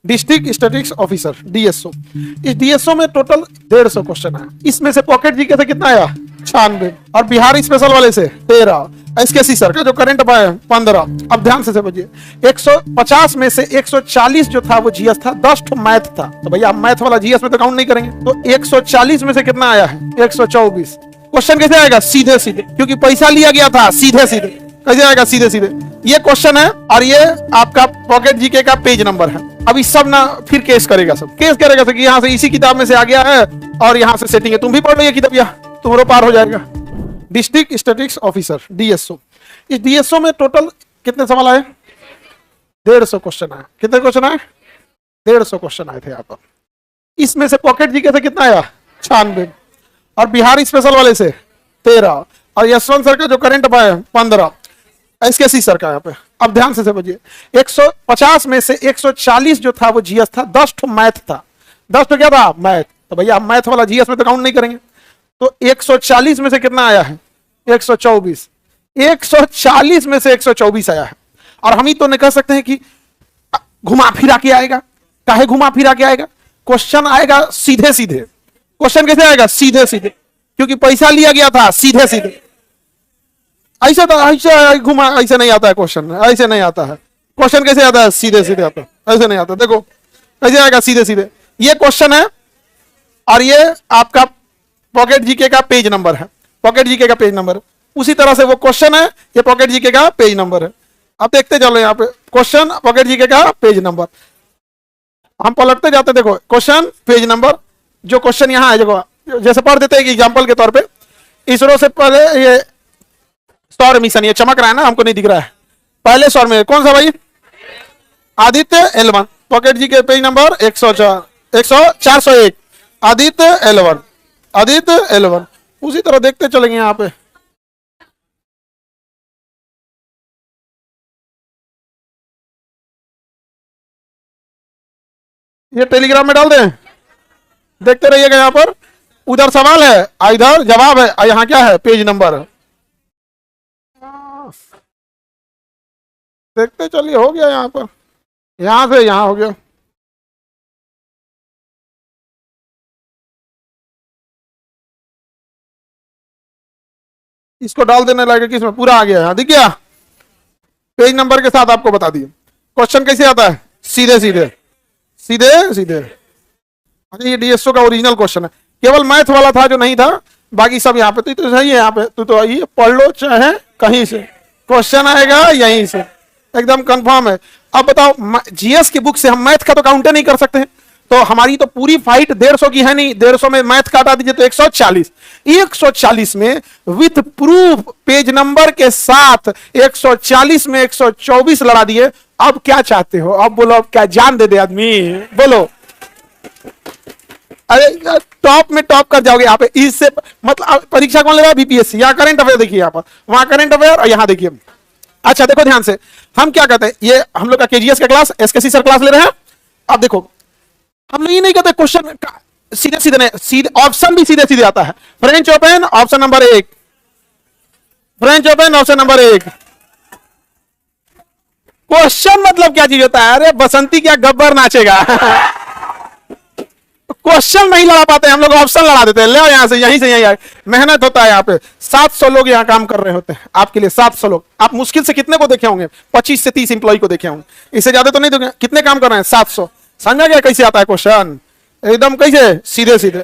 District statistics officer, DSO. इस DSO में total 150 question है। इसमें से पॉकेट जीके से कितना आया? 96। और बिहार स्पेशल वाले से 13। एसकेसी सर का जो करंट अफेयर 15। अब ध्यान से समझिए, 150 में से 140 जो था वो जीएस था, 10 तो मैथ था। तो भैया मैथ वाला जीएस में तो काउंट नहीं करेंगे। तो 140 में से कितना आया है? 124। क्वेश्चन कैसे आएगा? सीधे सीधे, क्योंकि पैसा लिया गया था। सीधे सीधे कैसे आएगा? सीधे सीधे। ये क्वेश्चन है और ये आपका पॉकेट जीके का पेज नंबर है। अभी सब ना फिर केस करेगा, सब केस करेगा कि यहाँ से इसी किताब में से आ गया है और यहाँ से सेटिंग है। तुम भी पढ़ लो ये किताब, या तुम्हारा पार हो जाएगा। District statistics officer, DSO. इस डीएसओ में टोटल कितने सवाल आए? 150 क्वेश्चन आए। कितने क्वेश्चन आए? 150 क्वेश्चन आए थे यहाँ पर। इसमें से पॉकेट जीके से कितना आया? 96। और बिहार स्पेशल वाले से 13। और यशवंत सर का जो करंट अफेयर 15। एसकेसी सर का यहाँ पे। अब ध्यान से समझिए, 150 में से 140 जो था वो जीएस था, 10 तो मैथ था। 10 तो क्या था? मैथ। तो भैया मैथ वाला जीएस में तो काउंट नहीं करेंगे। तो 140 में से कितना आया है? 124। 140 में से 124 आया है। और हम ही तो नहीं कह सकते हैं कि घुमा फिरा के आएगा। काहे घुमा फिरा के आएगा? क्वेश्चन आएगा सीधे सीधे। क्वेश्चन कैसे आएगा? सीधे सीधे, क्योंकि पैसा लिया गया था। सीधे सीधे। ऐसे तो ऐसे घुमा ऐसे नहीं आता है क्वेश्चन, ऐसे नहीं आता है क्वेश्चन। कैसे आता है? सीधे सीधे आता है, ऐसे नहीं आता। देखो कैसे आएगा? सीधे सीधे। ये क्वेश्चन है और ये आपका पॉकेट जीके का पेज नंबर है। पॉकेट जीके का पेज नंबर उसी तरह से वो क्वेश्चन है, ये पॉकेट जीके का पेज नंबर है। अब देखते चलो यहाँ पे क्वेश्चन, पॉकेट जीके का पेज नंबर। हम पलटते जाते, देखो क्वेश्चन, पेज नंबर। जो क्वेश्चन यहाँ है, देखो जैसे पढ़ देते हैं एग्जाम्पल के तौर पे। इसरो से पहले ये सौर मिशन, ये चमक रहा है ना, हमको नहीं दिख रहा है। पहले सौर में कौन सा भाई? आदित्य L1। पॉकेट जी के page number 401। Aditya L1, Aditya L1। उसी तरह देखते चलेंगे यहाँ पे। ये टेलीग्राम में डाल दें, देखते रहिएगा। यहाँ पर उधर सवाल है, इधर जवाब है, यहाँ क्या है? पेज नंबर है। देखते चलिए, हो गया यहाँ पर। यहां से यहां हो गया। इसको डाल देने लगे कि इसमें पूरा आ गया। यहाँ दिख गया पेज नंबर के साथ, आपको बता दिए। क्वेश्चन कैसे आता है? सीधे सीधे, सीधे सीधे। ये डीएसओ का ओरिजिनल क्वेश्चन है। केवल मैथ वाला था जो नहीं था, बाकी सब यहाँ पे तो सही है। यहाँ पे तो आइए पढ़ लो, चाहे कहीं से क्वेश्चन आएगा, यहीं से एकदम कंफर्म है। अब बताओ, जीएस की बुक से हम मैथ का तो काउंट नहीं कर सकते हैं। तो हमारी तो पूरी फाइट 150 की है नहीं। 150 में मैथ का हटा दीजिए तो 140। 140 में विथ प्रूफ पेज नंबर के साथ 140 में 124 लड़ा दिए। अब क्या चाहते हो? अब बोलो, अब क्या जान दे दे आदमी? बोलो। अरे टॉप में टॉप कर जाओगे यहाँ पे। इससे मतलब परीक्षा कौन ले रहा है? बीपीएससी। यहाँ करंट अफेयर देखिए, यहाँ पर, वहां करंट अफेयर, और यहाँ देखिए। अच्छा देखो ध्यान से, हम क्या कहते हैं, ये हम लोग का केजीएस का क्लास, एसकेसी सर क्लास ले रहे हैं। अब देखो, हम लोग ये नहीं कहते क्वेश्चन सीधे सीधे नहीं, सीधे ऑप्शन भी सीधे सीधे आता है। French open option number 1, French open option number 1। Question मतलब क्या चीज होता है? अरे बसंती क्या गब्बर नाचेगा? क्वेश्चन नहीं लड़ा पाते हम लोग, ऑप्शन लड़ा देते हैं। ले यहां से, यहीं से यहीं आए। मेहनत होता है यहाँ पे। 700 लोग यहाँ काम कर रहे होते हैं आपके लिए। 700 लोग। आप मुश्किल से कितने को देखे होंगे? 25 से 30 इंप्लॉय को देखे होंगे, इससे ज्यादा तो नहीं देखे। कितने काम कर रहे हैं? 700। समझा गया कैसे आता है क्वेश्चन? एकदम कैसे? सीधे सीधे।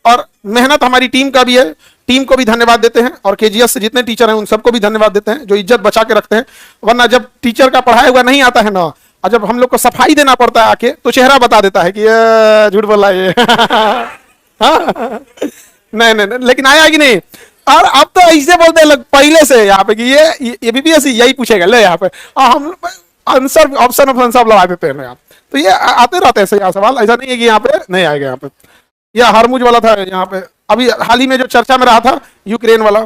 और मेहनत हमारी टीम का भी है। टीम को भी धन्यवाद देते हैं, और केजीएस से जितने टीचर हैं उन सबको भी धन्यवाद देते हैं, जो इज्जत बचा के रखते हैं। वरना जब टीचर का पढ़ाया हुआ नहीं आता है ना, और जब हम लोग को सफाई देना पड़ता है आके, तो चेहरा बता देता है कि ये झूठ बोला ये। हाँ? नहीं नहीं नहीं, लेकिन आया कि नहीं? और अब तो ऐसे बोलते हैं लोग पहले से यहाँ पे कि ये बीपीएससी यही पूछेगा, ले यहाँ पे, और हम आंसर ऑप्शन ऑफ आंसर लगा देते हैं यहाँ। तो ये आते रहते हैं यहाँ सवाल, ऐसा नहीं है कि यहाँ पे नहीं आएगा। यहाँ पे यह हरमुज वाला था यहाँ पे, अभी हाल ही में जो चर्चा में रहा था, यूक्रेन वाला,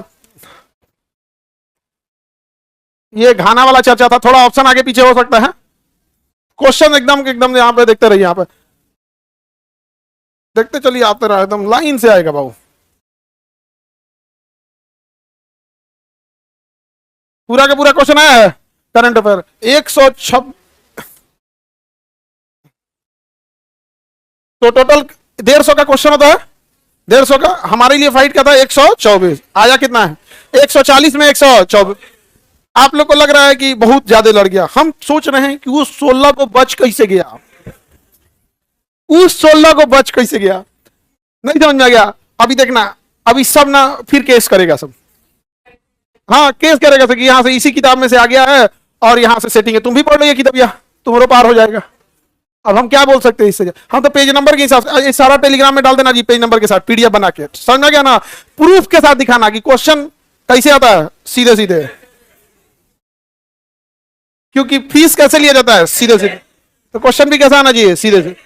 ये घाना वाला चर्चा था। थोड़ा ऑप्शन आगे पीछे हो सकता है। क्वेश्चन एकदम एकदम यहाँ पे देखते रहिए, यहाँ पे देखते चलिए, आते रहा, एकदम लाइन से आएगा बाबू। पूरा का पूरा क्वेश्चन आया है करंट अफेयर। 126 तो टोटल 150 का क्वेश्चन होता है, 150 का। हमारे लिए फाइट का था 124, आया कितना है 140 में 124। आप लोग को लग रहा है कि बहुत ज्यादा लड़ गया, हम सोच रहे हैं कि उस 16 को बच कैसे गया, उस 16 को बच कैसे गया, नहीं समझ में आ गया। अभी देखना, अभी सब ना फिर केस करेगा सब, हाँ केस करेगा सब कि यहां से इसी किताब में से आ गया है और यहां से सेटिंग है, तुम भी पढ़ लो ये किताब, तुम्हारा पार हो जाएगा। अब हम क्या बोल सकते हैं इससे, हम तो पेज नंबर के हिसाब से सारा टेलीग्राम में डाल देना जी, पेज नंबर के साथ पीडीएफ बना के, समझ में गया ना, प्रूफ के साथ दिखाना कि क्वेश्चन कैसे आता है, सीधे सीधे, क्योंकि फीस कैसे लिया जाता है, सीधे सीधे, तो क्वेश्चन भी कैसा आना चाहिए, सीधे सीधे।